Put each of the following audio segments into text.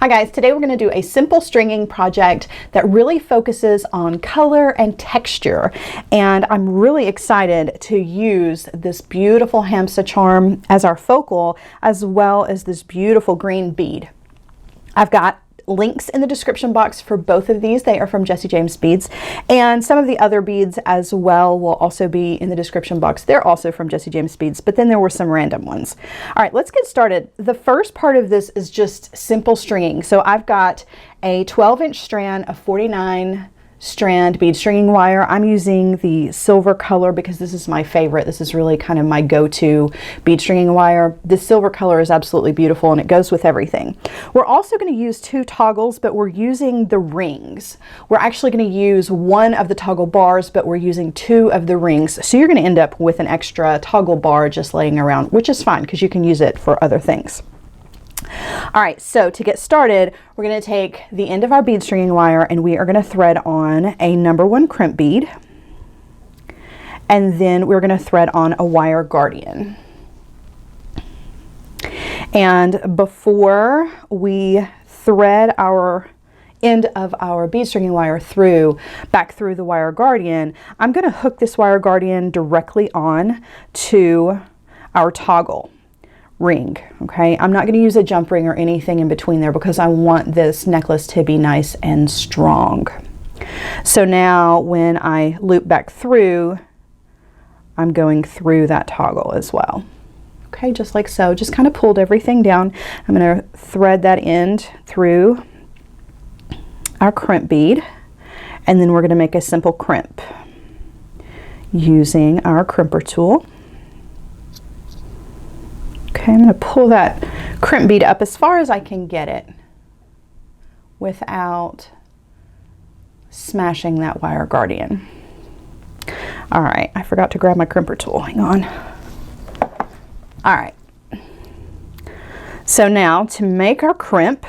Hi guys, today we're going to do a simple stringing project that really focuses on color and texture, and I'm really excited to use this beautiful Hamsa Charm as our focal, as well as this beautiful green bead. I've got links in the description box for both of these. They are from Jessie James Beads, and some of the other beads as well will also be in the description box. They're also from Jessie James Beads, but then there were some random ones. All right, let's get started. The first part of this is just simple stringing. So I've got a 12-inch strand of 49 strand bead stringing wire. I'm using the silver color because this is my favorite. This is really kind of my go-to bead stringing wire. This silver color is absolutely beautiful and it goes with everything. We're also going to use 2 toggles, but we're using the rings. We're actually going to use one of the toggle bars, but we're using 2 of the rings. So you're going to end up with an extra toggle bar just laying around, which is fine because you can use it for other things. All right, so to get started, we're going to take the end of our bead stringing wire and we are going to thread on a number 1 crimp bead, and then we're going to thread on a wire guardian. And before we thread our end of our bead stringing wire back through the wire guardian, I'm going to hook this wire guardian directly on to our toggle ring. Okay, I'm not going to use a jump ring or anything in between there because I want this necklace to be nice and strong. So now when I loop back through, I'm going through that toggle as well. Okay, just like so. Just kind of pulled everything down. I'm going to thread that end through our crimp bead, and then we're going to make a simple crimp using our crimper tool. Okay, I'm going to pull that crimp bead up as far as I can get it without smashing that wire guardian. All right, I forgot to grab my crimper tool. Hang on. All right. So now to make our crimp,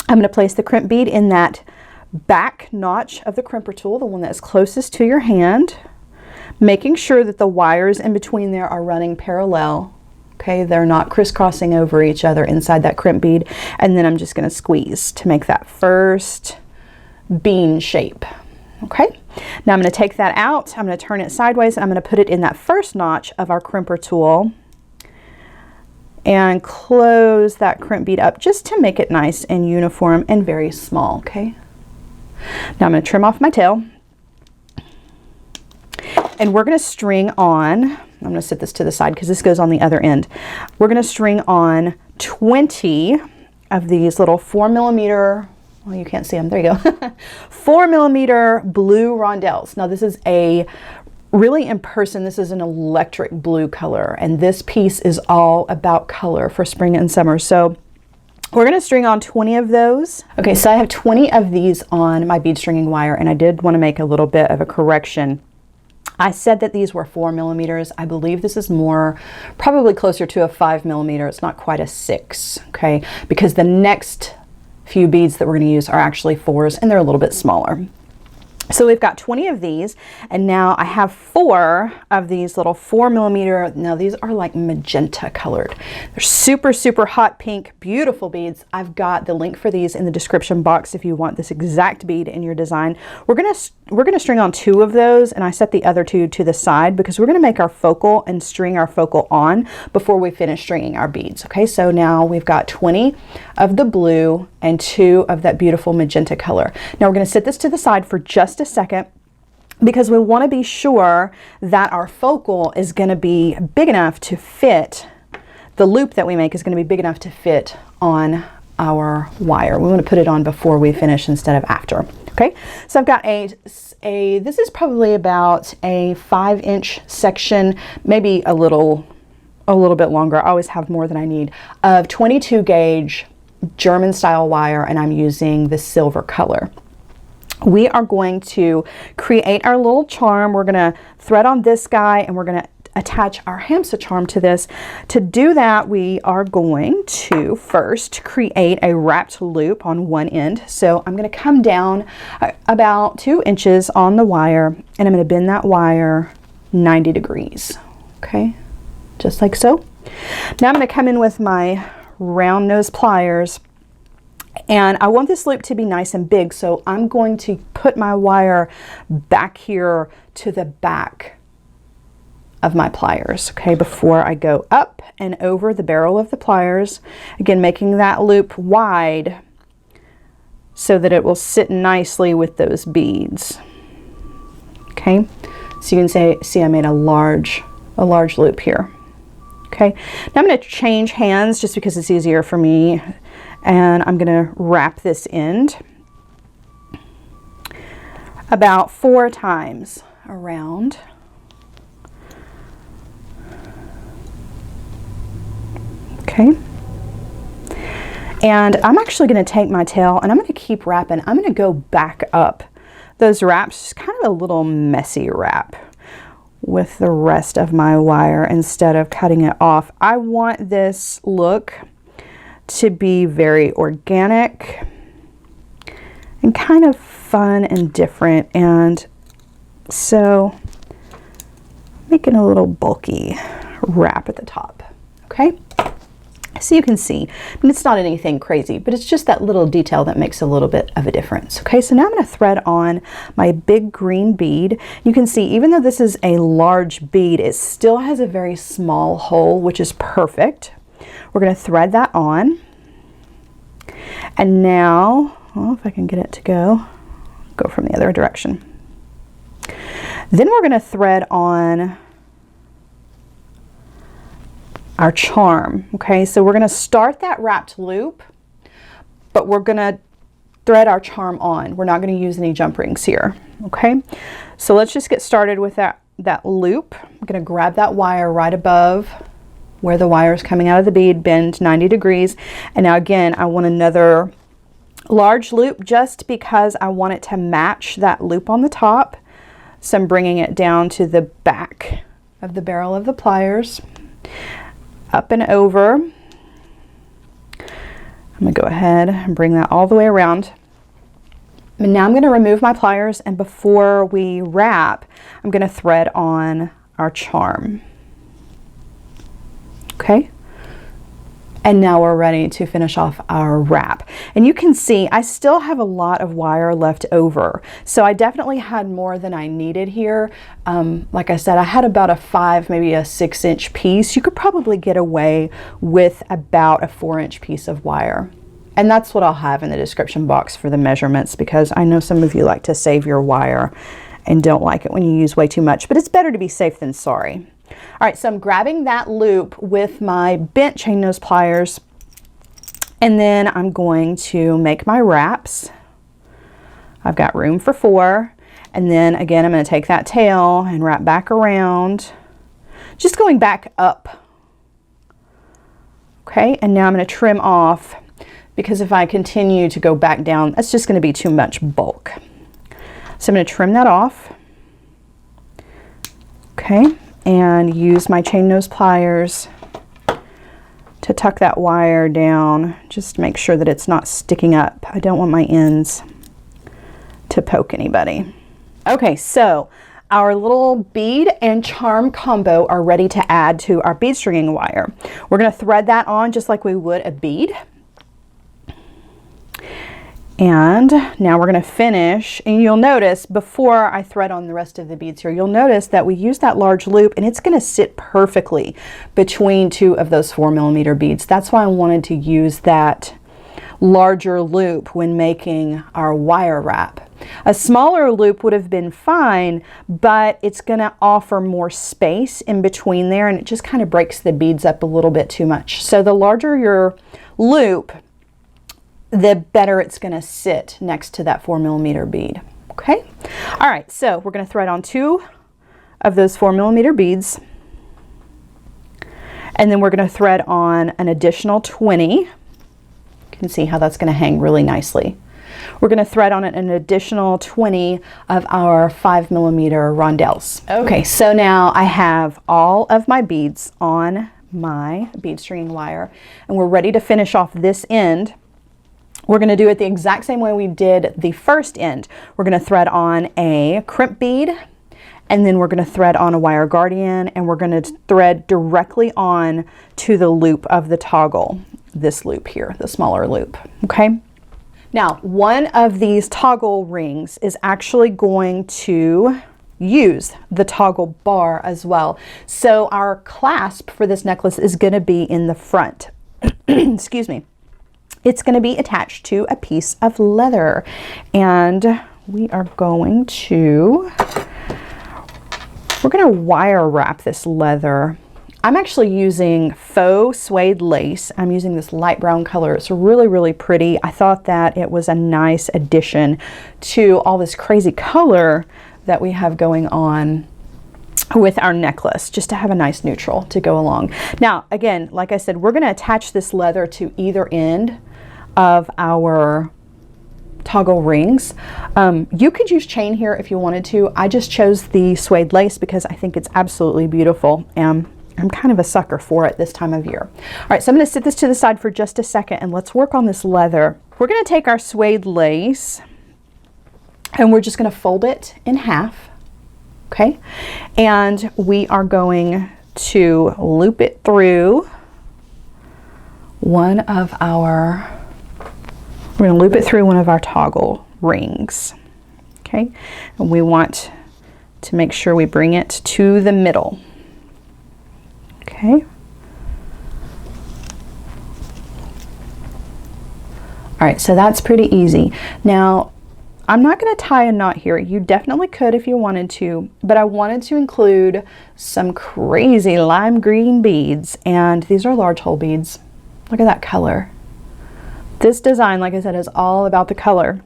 I'm going to place the crimp bead in that back notch of the crimper tool, the one that's closest to your hand, making sure that the wires in between there are running parallel. Okay, they're not crisscrossing over each other inside that crimp bead. And then I'm just going to squeeze to make that first bean shape. Okay, now I'm going to take that out. I'm going to turn it sideways and I'm going to put it in that first notch of our crimper tool and close that crimp bead up just to make it nice and uniform and very small. Okay, now I'm going to trim off my tail and we're going to string on, I'm going to set this to the side because this goes on the other end. We're going to string on 20 of these little 4mm, well, you can't see them, there you go, 4mm blue rondelles. Now this is a really in person, this is an electric blue color, and this piece is all about color for spring and summer. So we're going to string on 20 of those. Okay, so I have 20 of these on my bead stringing wire, and I did want to make a little bit of a correction. I said that these were 4mm. I believe this is more, probably closer to a 5mm. It's not quite a 6, okay? Because the next few beads that we're going to use are actually 4s, and they're a little bit smaller. So we've got 20 of these, and now I have 4 of these little 4mm. Now these are like magenta colored. They're super, super hot pink, beautiful beads. I've got the link for these in the description box if you want this exact bead in your design. We're gonna string on 2 of those, and I set the other 2 to the side because we're gonna make our focal and string our focal on before we finish stringing our beads. Okay, so now we've got 20 of the blue and 2 of that beautiful magenta color. Now we're gonna set this to the side for just a second because we want to be sure that our focal is going to be big enough to fit, the loop that we make is going to be big enough to fit on our wire. We want to put it on before we finish instead of after. Okay, so I've got this is probably about a 5-inch section, maybe a little bit longer. I always have more than I need, of 22 gauge German style wire, and I'm using the silver color. We are going to create our little charm. We're going to thread on this guy and we're going to attach our Hamsa Charm to this. To do that, we are going to first create a wrapped loop on one end. So I'm going to come down about 2 inches on the wire, and I'm going to bend that wire 90 degrees. Okay, just like so. Now I'm going to come in with my round nose pliers And I want this loop to be nice and big, so I'm going to put my wire back here to the back of my pliers, okay, before I go up and over the barrel of the pliers. Again, making that loop wide so that it will sit nicely with those beads. Okay, so you can see I made a large loop here. Okay, now I'm going to change hands just because it's easier for me, and I'm going to wrap this end about 4 times around. Okay, and I'm actually going to take my tail and I'm going to keep wrapping. I'm going to go back up those wraps, just kind of a little messy wrap with the rest of my wire instead of cutting it off. I want this look to be very organic and kind of fun and different, and so making a little bulky wrap at the top. Okay, so you can see, I mean, it's not anything crazy, but it's just that little detail that makes a little bit of a difference. Okay, so now I'm going to thread on my big green bead. You can see, even though this is a large bead, it still has a very small hole, which is perfect. We're going to thread that on. And now, well, if I can get it to go from the other direction. Then we're going to thread on our charm. Okay, so we're going to start that wrapped loop, but we're going to thread our charm on. We're not going to use any jump rings here. Okay, so let's just get started with that loop. I'm going to grab that wire right above where the wire is coming out of the bead, bend 90 degrees, and now again I want another large loop just because I want it to match that loop on the top. So I'm bringing it down to the back of the barrel of the pliers, up and over. I'm going to go ahead and bring that all the way around. And now I'm going to remove my pliers, and before we wrap, I'm going to thread on our charm. Okay, and now we're ready to finish off our wrap. And you can see I still have a lot of wire left over, so I definitely had more than I needed here. Like I said, I had about a 5, maybe a 6-inch piece. You could probably get away with about a 4-inch piece of wire, and that's what I'll have in the description box for the measurements, because I know some of you like to save your wire and don't like it when you use way too much, but it's better to be safe than sorry. All right, so I'm grabbing that loop with my bent chain nose pliers, and then I'm going to make my wraps. I've got room for 4, and then again I'm going to take that tail and wrap back around, just going back up. Okay, and now I'm going to trim off, because if I continue to go back down, that's just going to be too much bulk. So I'm going to trim that off. Okay, and use my chain nose pliers to tuck that wire down. Just make sure that it's not sticking up. I don't want my ends to poke anybody. Okay, so our little bead and charm combo are ready to add to our bead stringing wire. We're going to thread that on just like we would a bead. And now we're going to finish, and you'll notice before I thread on the rest of the beads here, you'll notice that we use that large loop, and it's going to sit perfectly between 2 of those 4mm beads. That's why I wanted to use that larger loop when making our wire wrap. A smaller loop would have been fine, but it's going to offer more space in between there, and it just kind of breaks the beads up a little bit too much. So the larger your loop, the better it's going to sit next to that 4mm bead. Okay, all right, so we're going to thread on 2 of those 4mm beads, and then we're going to thread on an additional 20. You can see how that's going to hang really nicely. We're going to thread on an additional 20 of our 5mm rondelles. Okay, so now I have all of my beads on my bead stringing wire, and we're ready to finish off this end. We're going to do it the exact same way we did the first end. We're going to thread on a crimp bead, and then we're going to thread on a wire guardian, and we're going to thread directly on to the loop of the toggle, this loop here, the smaller loop. Okay, Now, one of these toggle rings is actually going to use the toggle bar as well. So our clasp for this necklace is going to be in the front. Excuse me. It's going to be attached to a piece of leather, and we're going to wire wrap this leather. I'm actually using Faux Suede Lace. I'm using this light brown color. It's really, really pretty. I thought that it was a nice addition to all this crazy color that we have going on with our necklace, just to have a nice neutral to go along. Now, again, like I said, we're going to attach this leather to either end of our toggle rings. You could use chain here if you wanted to. I just chose the suede lace because I think it's absolutely beautiful, and I'm kind of a sucker for it this time of year. All right, so I'm going to sit this to the side for just a second, and let's work on this leather. We're going to take our suede lace and we're just going to fold it in half, okay? And we are going to loop it through one of our toggle rings, okay? And we want to make sure we bring it to the middle. Okay. All right, so that's pretty easy. Now, I'm not going to tie a knot here. You definitely could if you wanted to, but I wanted to include some crazy lime green beads, and these are large hole beads. Look at that color. This design, like I said, is all about the color.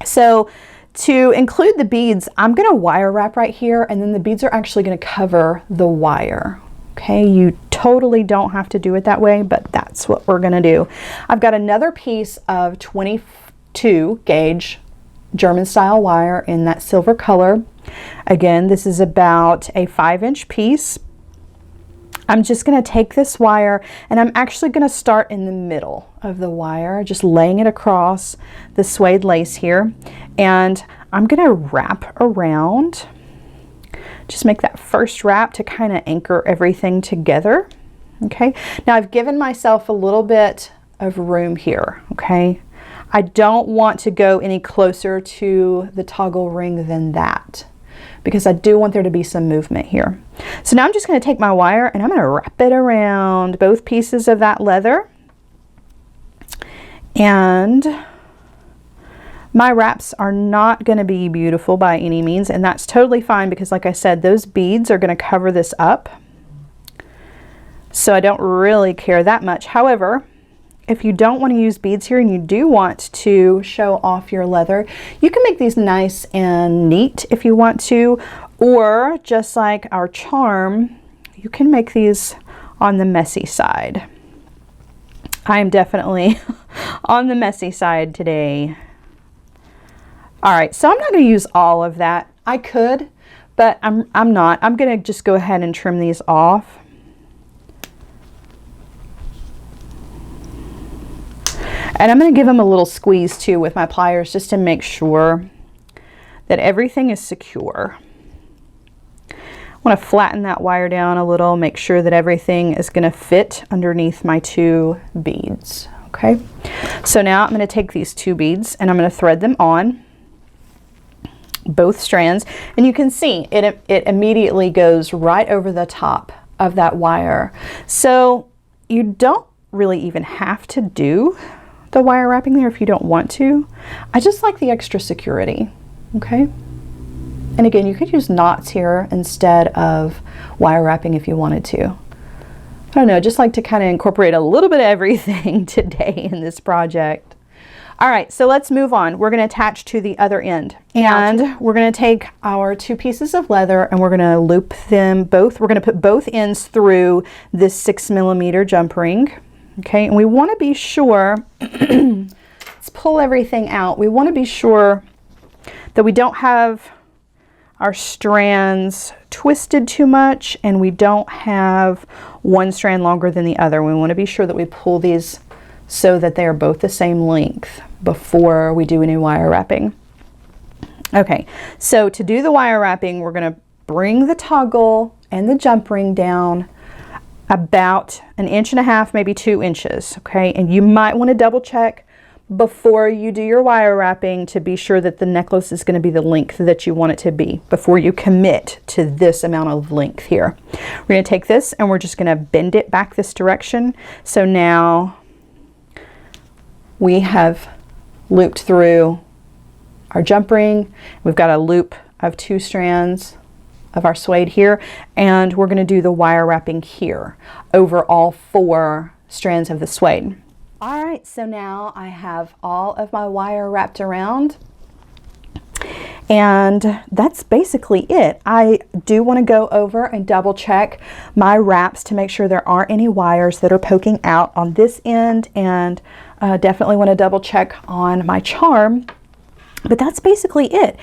So to include the beads, I'm going to wire wrap right here, and then the beads are actually going to cover the wire. Okay, you totally don't have to do it that way, but that's what we're going to do. I've got another piece of 22 gauge German style wire in that silver color. Again, this is about a 5-inch piece. I'm just going to take this wire, and I'm actually going to start in the middle of the wire, just laying it across the suede lace here, and I'm going to wrap around. Just make that first wrap to kind of anchor everything together. Okay, now I've given myself a little bit of room here. Okay, I don't want to go any closer to the toggle ring than that, because I do want there to be some movement here. So now I'm just going to take my wire and I'm going to wrap it around both pieces of that leather. And my wraps are not going to be beautiful by any means, and that's totally fine because, like I said, those beads are going to cover this up. So I don't really care that much. However, if you don't want to use beads here and you do want to show off your leather, you can make these nice and neat if you want to, or just like our charm, you can make these on the messy side. I am definitely on the messy side today. All right, so I'm not going to use all of that. I could, but I'm not. I'm going to just go ahead and trim these off. And I'm going to give them a little squeeze too with my pliers just to make sure that everything is secure. I want to flatten that wire down a little, make sure that everything is going to fit underneath my 2 beads. Okay, so now I'm going to take these 2 beads and I'm going to thread them on both strands, and you can see it immediately goes right over the top of that wire. So you don't really even have to do the wire wrapping there if you don't want to. I just like the extra security. Okay, and again, you could use knots here instead of wire wrapping if you wanted to. I don't know, just like to kind of incorporate a little bit of everything today in this project. All right, so let's move on. We're going to attach to the other end, and we're going to take our 2 pieces of leather and we're going to loop them both. We're going to put both ends through this 6mm jump ring. Okay, and we want to be sure, let's pull everything out. We want to be sure that we don't have our strands twisted too much and we don't have one strand longer than the other. We want to be sure that we pull these so that they are both the same length before we do any wire wrapping. Okay, so to do the wire wrapping, we're going to bring the toggle and the jump ring down about 1.5 inches, maybe 2 inches. Okay, and you might want to double check, before you do your wire wrapping to be sure that the necklace is going to be the length that you want it to be before you commit to this amount of length here. We're going to take this and we're just going to bend it back this direction. So now we have looped through our jump ring. We've got a loop of 2 strands of our suede here, and we're going to do the wire wrapping here over all 4 strands of the suede. All right, so now I have all of my wire wrapped around, and that's basically it. I do want to go over and double check my wraps to make sure there aren't any wires that are poking out on this end, and definitely want to double check on my charm, but that's basically it.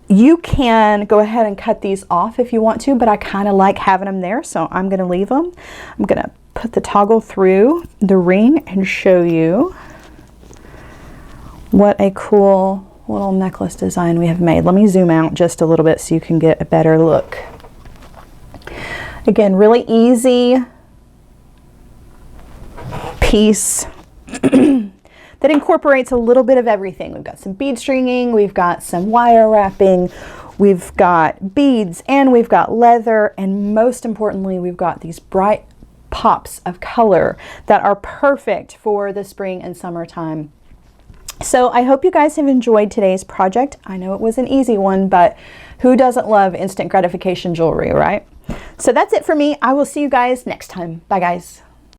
You can go ahead and cut these off if you want to, but I kind of like having them there, so I'm going to leave them. I'm going to put the toggle through the ring and show you what a cool little necklace design we have made. Let me zoom out just a little bit so you can get a better look. Again, really easy piece that incorporates a little bit of everything. We've got some bead stringing, we've got some wire wrapping, we've got beads, and we've got leather, and most importantly, we've got these bright pops of color that are perfect for the spring and summertime. So I hope you guys have enjoyed today's project. I know it was an easy one, but who doesn't love instant gratification jewelry, right? So that's it for me. I will see you guys next time. Bye, guys.